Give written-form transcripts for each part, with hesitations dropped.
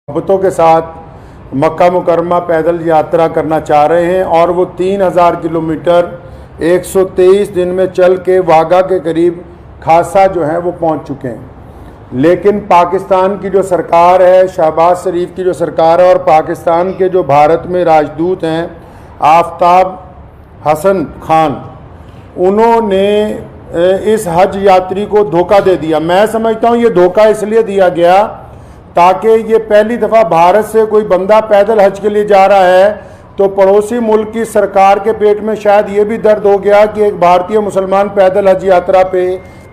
मोहब्बतों के साथ मक्का मुकरमा पैदल यात्रा करना चाह रहे हैं और वो 3000 किलोमीटर 123 दिन में चल के वाघा के करीब खासा जो है वो पहुंच चुके हैं। लेकिन पाकिस्तान की जो सरकार है, शहबाज शरीफ की जो सरकार है और पाकिस्तान के जो भारत में राजदूत हैं आफ्ताब हसन खान, उन्होंने इस हज यात्री को धोखा दे दिया। मैं समझता हूँ ये धोखा इसलिए दिया गया ताकि ये पहली दफ़ा भारत से कोई बंदा पैदल हज के लिए जा रहा है तो पड़ोसी मुल्क की सरकार के पेट में शायद ये भी दर्द हो गया कि एक भारतीय मुसलमान पैदल हज यात्रा पे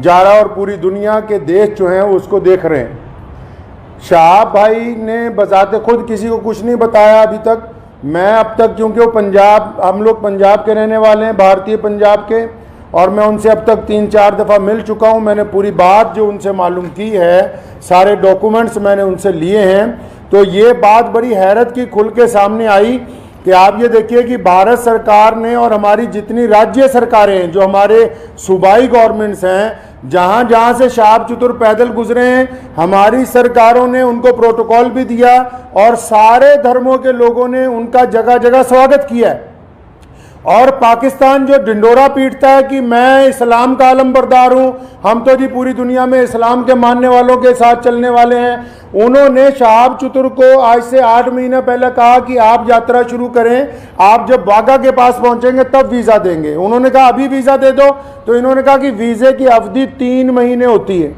जा रहा है और पूरी दुनिया के देश जो हैं उसको देख रहे हैं। शाह भाई ने बजाते खुद किसी को कुछ नहीं बताया अभी तक। मैं अब तक, क्योंकि वो पंजाब, हम लोग पंजाब के रहने वाले हैं, भारतीय पंजाब के, और मैं उनसे अब तक 3-4 दफ़ा मिल चुका हूं। मैंने पूरी बात जो उनसे मालूम की है, सारे डॉक्यूमेंट्स मैंने उनसे लिए हैं। तो ये बात बड़ी हैरत की खुल के सामने आई कि आप ये देखिए कि भारत सरकार ने और हमारी जितनी राज्य सरकारें हैं, जो हमारे सूबाई गवर्नमेंट्स हैं, जहाँ जहाँ से शाहब चतुर पैदल गुजरे हैं, हमारी सरकारों ने उनको प्रोटोकॉल भी दिया और सारे धर्मों के लोगों ने उनका जगह जगह स्वागत किया है। और पाकिस्तान जो डिंडोरा पीटता है कि मैं इस्लाम का आलमबरदार हूँ, हम तो जी पूरी दुनिया में इस्लाम के मानने वालों के साथ चलने वाले हैं, उन्होंने शहाब चतुर को आज से 8 महीने पहले कहा कि आप यात्रा शुरू करें, आप जब वाघा के पास पहुंचेंगे तब वीज़ा देंगे। उन्होंने कहा अभी वीज़ा दे दो, तो इन्होंने कहा कि वीज़े की अवधि 3 महीने होती है।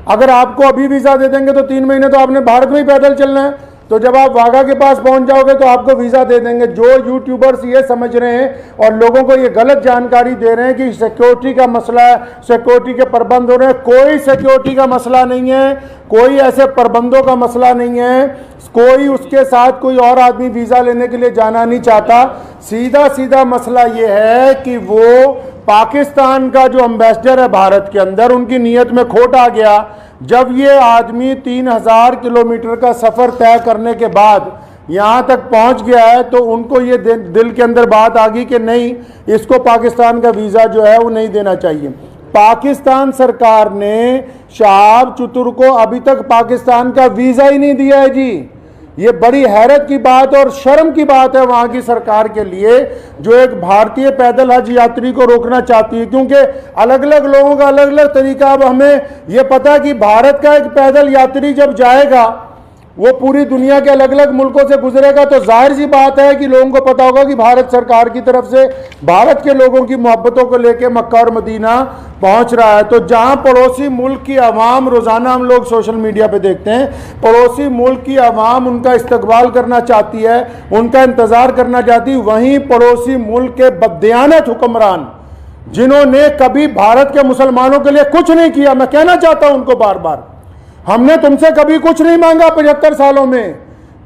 अगर आपको अभी वीज़ा दे देंगे तो 3 महीने तो आपने भारत में ही पैदल चलना है, तो जब आप वाघा के पास पहुंच जाओगे तो आपको वीज़ा दे देंगे। जो यूट्यूबर्स ये समझ रहे हैं और लोगों को ये गलत जानकारी दे रहे हैं कि सिक्योरिटी का मसला है, सिक्योरिटी के प्रबंध हो रहे हैं, कोई सिक्योरिटी का मसला नहीं है, कोई ऐसे प्रबंधों का मसला नहीं है, कोई उसके साथ कोई और आदमी वीज़ा लेने के लिए जाना नहीं चाहता। सीधा सीधा मसला ये है कि वो पाकिस्तान का जो एम्बेसडर है भारत के अंदर, उनकी नीयत में खोट आ गया। जब ये आदमी 3000 किलोमीटर का सफ़र तय करने के बाद यहाँ तक पहुँच गया है तो उनको ये दिल के अंदर बात आ गई कि नहीं, इसको पाकिस्तान का वीज़ा जो है वो नहीं देना चाहिए। पाकिस्तान सरकार ने शहाब चतुर को अभी तक पाकिस्तान का वीज़ा ही नहीं दिया है जी। ये बड़ी हैरत की बात और शर्म की बात है वहाँ की सरकार के लिए, जो एक भारतीय पैदल हज यात्री को रोकना चाहती है, क्योंकि अलग अलग लोगों का अलग अलग तरीका। अब हमें ये पता है कि भारत का एक पैदल यात्री जब जाएगा वो पूरी दुनिया के अलग अलग मुल्कों से गुजरेगा, तो जाहिर सी बात है कि लोगों को पता होगा कि भारत सरकार की तरफ से भारत के लोगों की मोहब्बतों को लेकर मक्का और मदीना पहुंच रहा है। तो जहां पड़ोसी मुल्क की आवाम, रोज़ाना हम लोग सोशल मीडिया पे देखते हैं, पड़ोसी मुल्क की आवाम उनका इस्तकबाल करना चाहती है, उनका इंतज़ार करना चाहती है, वहीं पड़ोसी मुल्क के बददियानत हुक्मरान जिन्होंने कभी भारत के मुसलमानों के लिए कुछ नहीं किया, मैं कहना चाहता हूं उनको बार बार, हमने तुमसे कभी कुछ नहीं मांगा 75 सालों में,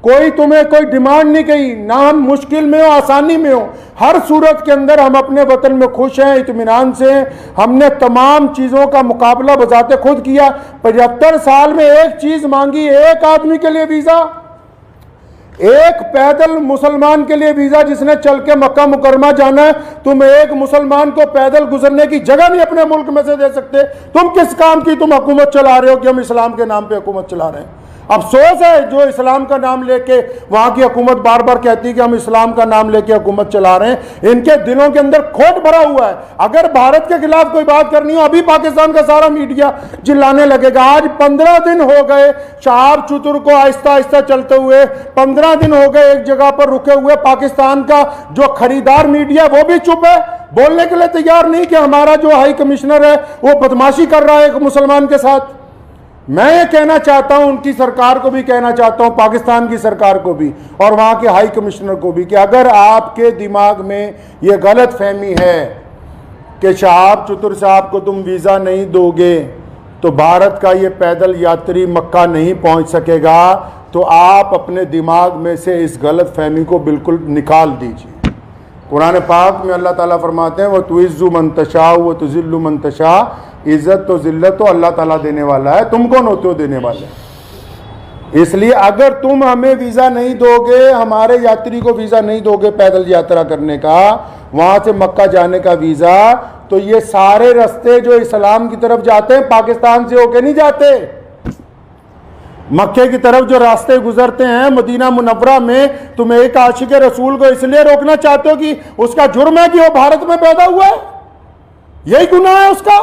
कोई तुम्हें कोई डिमांड नहीं की, ना हम मुश्किल में हो आसानी में हो, हर सूरत के अंदर हम अपने वतन में खुश हैं, इत्मीनान से हैं। हमने तमाम चीज़ों का मुकाबला बजाते खुद किया। 75 साल में एक चीज़ मांगी, एक आदमी के लिए वीज़ा, एक पैदल मुसलमान के लिए वीज़ा जिसने चल के मक्का मुकरमा जाना है। तुम एक मुसलमान को पैदल गुजरने की जगह नहीं अपने मुल्क में से दे सकते। तुम किस काम की तुम हुकूमत चला रहे हो कि हम इस्लाम के नाम पे हुकूमत चला रहे हैं? अफसोस है जो इस्लाम का नाम लेके वहां की हुकूमत बार बार कहती है कि हम इस्लाम का नाम लेके हुकूमत चला रहे हैं, इनके दिलों के अंदर खोट भरा हुआ है। अगर भारत के खिलाफ कोई बात करनी हो, अभी पाकिस्तान का सारा मीडिया चिल्लाने लगेगा। आज 15 दिन हो गए शहाब चतुर को आहिस्ता आहिस्ता चलते हुए, 15 दिन हो गए एक जगह पर रुके हुए। पाकिस्तान का जो खरीदार मीडिया वो भी चुप है, बोलने के लिए तैयार नहीं कि हमारा जो हाई कमिश्नर है वो बदमाशी कर रहा है एक मुसलमान के साथ। मैं ये कहना चाहता हूं, उनकी सरकार को भी कहना चाहता हूं, पाकिस्तान की सरकार को भी और वहां के हाई कमिश्नर को भी, कि अगर आपके दिमाग में ये गलत फहमी है कि शहाब चतुर साहब को तुम वीज़ा नहीं दोगे तो भारत का ये पैदल यात्री मक्का नहीं पहुंच सकेगा, तो आप अपने दिमाग में से इस गलत फहमी को बिल्कुल निकाल दीजिए। कुरान पाक में अल्लाह ताला फरमाते हैं, वह तुइज़्ज़ु मन तशा व तुज़िल्लु मन तशा, इज़्ज़त तो ज़िल्लत तो अल्लाह ताला देने वाला है, तुम कौन होते हो देने वाले। इसलिए अगर तुम हमें वीज़ा नहीं दोगे, हमारे यात्री को वीज़ा नहीं दोगे पैदल यात्रा करने का, वहाँ से मक्का जाने का वीज़ा, तो ये सारे रास्ते जो इस्लाम की तरफ जाते हैं पाकिस्तान से होके नहीं जाते। मक्के की तरफ जो रास्ते गुजरते हैं मदीना मुनव्वरा में, तुम एक आशिक रसूल को इसलिए रोकना चाहते हो कि उसका जुर्म है कि वो भारत में पैदा हुआ है, यही गुनाह है उसका।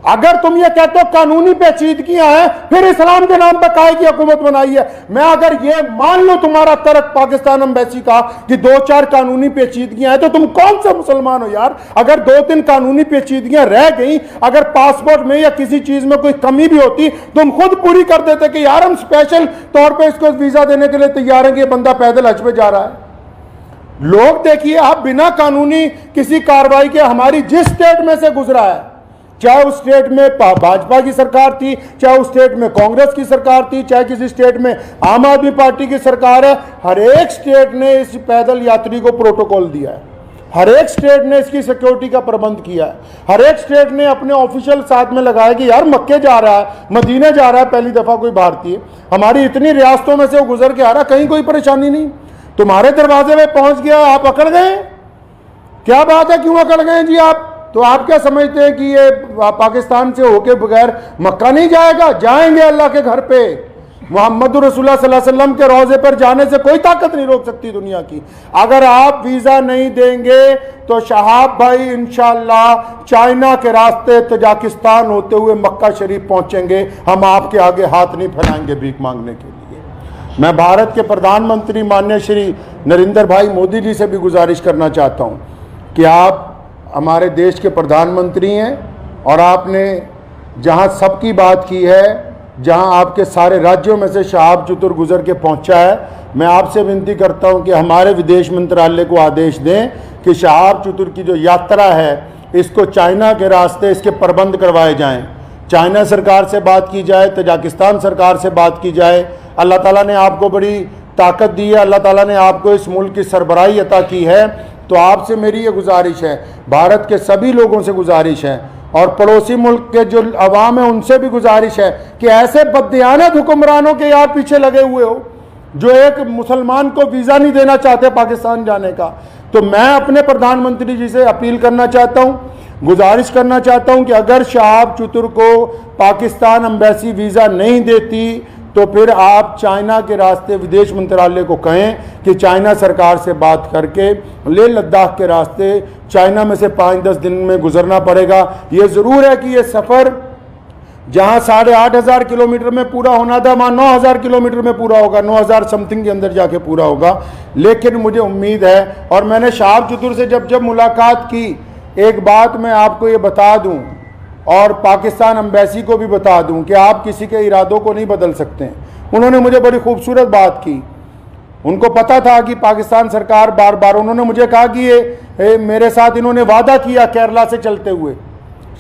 अगर तुम ये कहते हो कानूनी पेचीदगियां हैं, फिर इस्लाम के नाम पर काहे की हुकूमत बनाई है। मैं अगर ये मान लो तुम्हारा तर्क पाकिस्तान एम्बेसी का कि 2-4 कानूनी पेचीदगियां हैं, तो तुम कौन सा मुसलमान हो यार। अगर 2-3 कानूनी पेचीदगियां रह गई, अगर पासपोर्ट में या किसी चीज में कोई कमी भी होती, तुम खुद पूरी कर देते कि यार हम स्पेशल तौर पर इसको वीजा देने के लिए तैयार हैं कि ये बंदा पैदल हज पे जा रहा है। लोग देखिए, आप बिना कानूनी किसी कार्रवाई के हमारी जिस स्टेट में से गुजरा है, चाहे उस स्टेट में भाजपा की सरकार थी, चाहे उस स्टेट में कांग्रेस की सरकार थी, चाहे किसी स्टेट में आम आदमी पार्टी की सरकार है, हर एक स्टेट ने इस पैदल यात्री को प्रोटोकॉल दिया है, हर एक स्टेट ने इसकी सिक्योरिटी का प्रबंध किया है, हर एक स्टेट ने अपने ऑफिशियल साथ में लगाया कि यार मक्के जा रहा है, मदीने जा रहा है पहली दफा कोई भारतीय, हमारी इतनी रियासतों में से वो गुजर के आ रहा, कहीं कोई परेशानी नहीं। तुम्हारे दरवाजे में पहुंच गया, आप अकड़ गए, क्या बात है, क्यों अकड़ गए जी आप। तो आप क्या समझते हैं कि ये पाकिस्तान से होके बगैर मक्का नहीं जाएगा? जाएंगे अल्लाह के घर पे। मोहम्मद रसूलुल्लाह सल्लल्लाहु अलैहि वसल्लम के रोजे पर जाने से कोई ताकत नहीं रोक सकती दुनिया की। अगर आप वीजा नहीं देंगे तो शहाब भाई इंशाअल्लाह चाइना के रास्ते तजाकिस्तान होते हुए मक्का शरीफ पहुंचेंगे। हम आपके आगे हाथ नहीं फैलाएंगे भीख मांगने के लिए। मैं भारत के प्रधानमंत्री माननीय श्री नरेंद्र भाई मोदी जी से भी गुजारिश करना चाहता हूं कि आप हमारे देश के प्रधानमंत्री हैं और आपने जहां सबकी बात की है, जहां आपके सारे राज्यों में से शहाब चतुर गुजर के पहुंचा है, मैं आपसे विनती करता हूं कि हमारे विदेश मंत्रालय को आदेश दें कि शहाब चतुर की जो यात्रा है इसको चाइना के रास्ते इसके प्रबंध करवाए जाएं। चाइना सरकार से बात की जाए, तजाकिस्तान सरकार से बात की जाए। अल्लाह ताला ने आपको बड़ी ताकत दी है, अल्लाह ताला ने आपको इस मुल्क की सरबराही अता की है। तो आपसे मेरी ये गुजारिश है, भारत के सभी लोगों से गुजारिश है और पड़ोसी मुल्क के जो अवाम है उनसे भी गुजारिश है कि ऐसे बददियानत हुक्मरानों के यार पीछे लगे हुए हो जो एक मुसलमान को वीज़ा नहीं देना चाहते पाकिस्तान जाने का। तो मैं अपने प्रधानमंत्री जी से अपील करना चाहता हूँ, गुजारिश करना चाहता हूँ कि अगर शहाब चतुर को पाकिस्तान एम्बेसी वीज़ा नहीं देती तो फिर आप चाइना के रास्ते विदेश मंत्रालय को कहें कि चाइना सरकार से बात करके लेह लद्दाख के रास्ते चाइना में से 5-10 दिन में गुजरना पड़ेगा। ये ज़रूर है कि ये सफ़र जहाँ 8,500 किलोमीटर में पूरा होना था वहाँ 9,000 किलोमीटर में पूरा होगा, 9,000 समथिंग के अंदर जाके पूरा होगा। लेकिन मुझे उम्मीद है, और मैंने शहाब चतुर से जब मुलाकात की, एक बात मैं आपको ये बता दूँ और पाकिस्तान एम्बेसी को भी बता दूं कि आप किसी के इरादों को नहीं बदल सकते हैं। उन्होंने मुझे बड़ी खूबसूरत बात की, उनको पता था कि पाकिस्तान सरकार बार बार, उन्होंने मुझे कहा कि ये मेरे साथ इन्होंने वादा किया केरला से चलते हुए,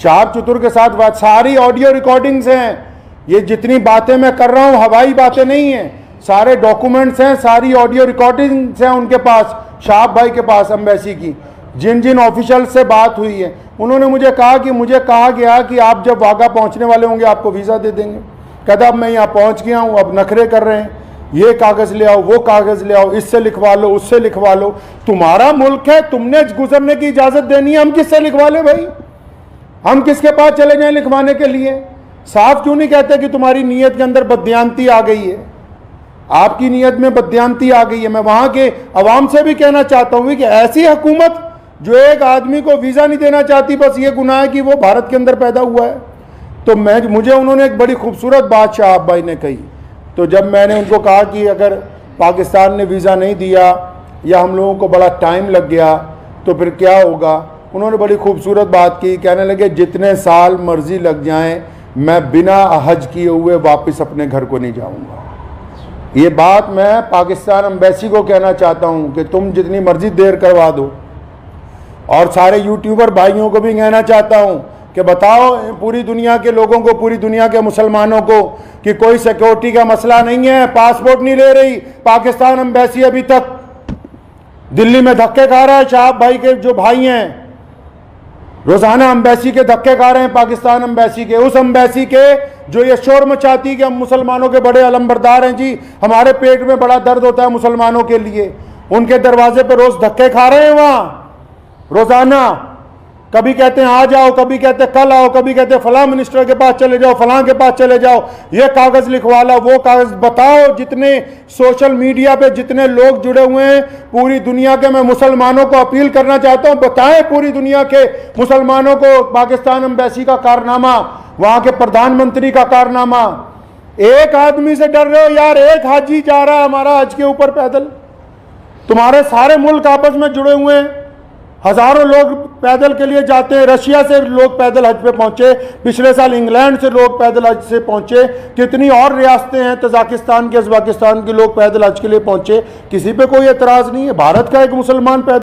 शहाब चतुर के साथ सारी ऑडियो रिकॉर्डिंग्स हैं, ये जितनी बातें मैं कर रहा हूँ हवाई बातें नहीं हैं, सारे डॉक्यूमेंट्स हैं, सारी ऑडियो रिकॉर्डिंग्स हैं उनके पास, शहाब भाई के पास एम्बेसी की, जिन जिन ऑफिशियल से बात हुई है। उन्होंने मुझे कहा कि मुझे कहा गया कि आप जब वाघा पहुंचने वाले होंगे आपको वीज़ा दे देंगे। कहता अब मैं यहाँ पहुंच गया हूँ, अब नखरे कर रहे हैं, ये कागज़ ले आओ, वो कागज़ ले आओ, इससे लिखवा लो, उससे लिखवा लो। तुम्हारा मुल्क है, तुमने गुजरने की इजाज़त देनी है, हम किससे लिखवा ले भाई? हम किसके पास चले जाएं लिखवाने के लिए? साफ क्यों नहीं कहते कि तुम्हारी नीयत के अंदर बददियानती आ गई है, आपकी नीयत में बददियानती आ गई है। मैं वहाँ के अवाम से भी कहना चाहता हूँ कि ऐसी हुकूमत जो एक आदमी को वीज़ा नहीं देना चाहती, बस ये गुनाह है कि वो भारत के अंदर पैदा हुआ है। तो मुझे उन्होंने एक बड़ी खूबसूरत बात शहाब भाई ने कही। तो जब मैंने उनको कहा कि अगर पाकिस्तान ने वीज़ा नहीं दिया या हम लोगों को बड़ा टाइम लग गया तो फिर क्या होगा, उन्होंने बड़ी खूबसूरत बात की, कहने लगे जितने साल मर्जी लग जाएं मैं बिना हज किए हुए वापस अपने घर को नहीं जाऊंगा। ये बात मैं पाकिस्तान एम्बेसी को कहना चाहता हूं कि तुम जितनी मर्जी देर करवा दो, और सारे यूट्यूबर भाइयों को भी कहना चाहता हूं कि बताओ पूरी दुनिया के लोगों को, पूरी दुनिया के मुसलमानों को कि कोई सिक्योरिटी का मसला नहीं है, पासपोर्ट नहीं ले रही पाकिस्तान एम्बेसी। अभी तक दिल्ली में धक्के खा रहा है, शहाब भाई के जो भाई हैं रोजाना एम्बेसी के धक्के खा रहे हैं, पाकिस्तान एम्बेसी के, उस एम्बेसी के जो ये शोर मचाती है कि हम मुसलमानों के बड़े अलमबरदार हैं जी, हमारे पेट में बड़ा दर्द होता है मुसलमानों के लिए, उनके दरवाजे पर रोज धक्के खा रहे हैं वहां रोजाना। कभी कहते हैं आ जाओ, कभी कहते हैं कल आओ, कभी कहते हैं फलां मिनिस्टर के पास चले जाओ, फलां के पास चले जाओ, ये कागज लिखवा लो, वो कागज। बताओ जितने सोशल मीडिया पे जितने लोग जुड़े हुए हैं पूरी दुनिया के, मैं मुसलमानों को अपील करना चाहता हूं, बताएं पूरी दुनिया के मुसलमानों को पाकिस्तान एम्बेसी का कारनामा, वहां के प्रधानमंत्री का कारनामा। एक आदमी से डर रहे हो यार, एक हाजी जा रहा है हमारा हज के ऊपर पैदल। तुम्हारे सारे मुल्क आपस में जुड़े हुए हैं, हजारों लोग पैदल के लिए जाते हैं। रशिया से लोग पैदल हज पे पहुंचे, पिछले साल इंग्लैंड से लोग पैदल हज से पहुंचे, कितनी और रियासतें हैं तजाकिस्तान के, उज़्बेकिस्तान के लोग पैदल हज के लिए पहुंचे। किसी पे कोई एतराज नहीं है। भारत का एक मुसलमान पैदल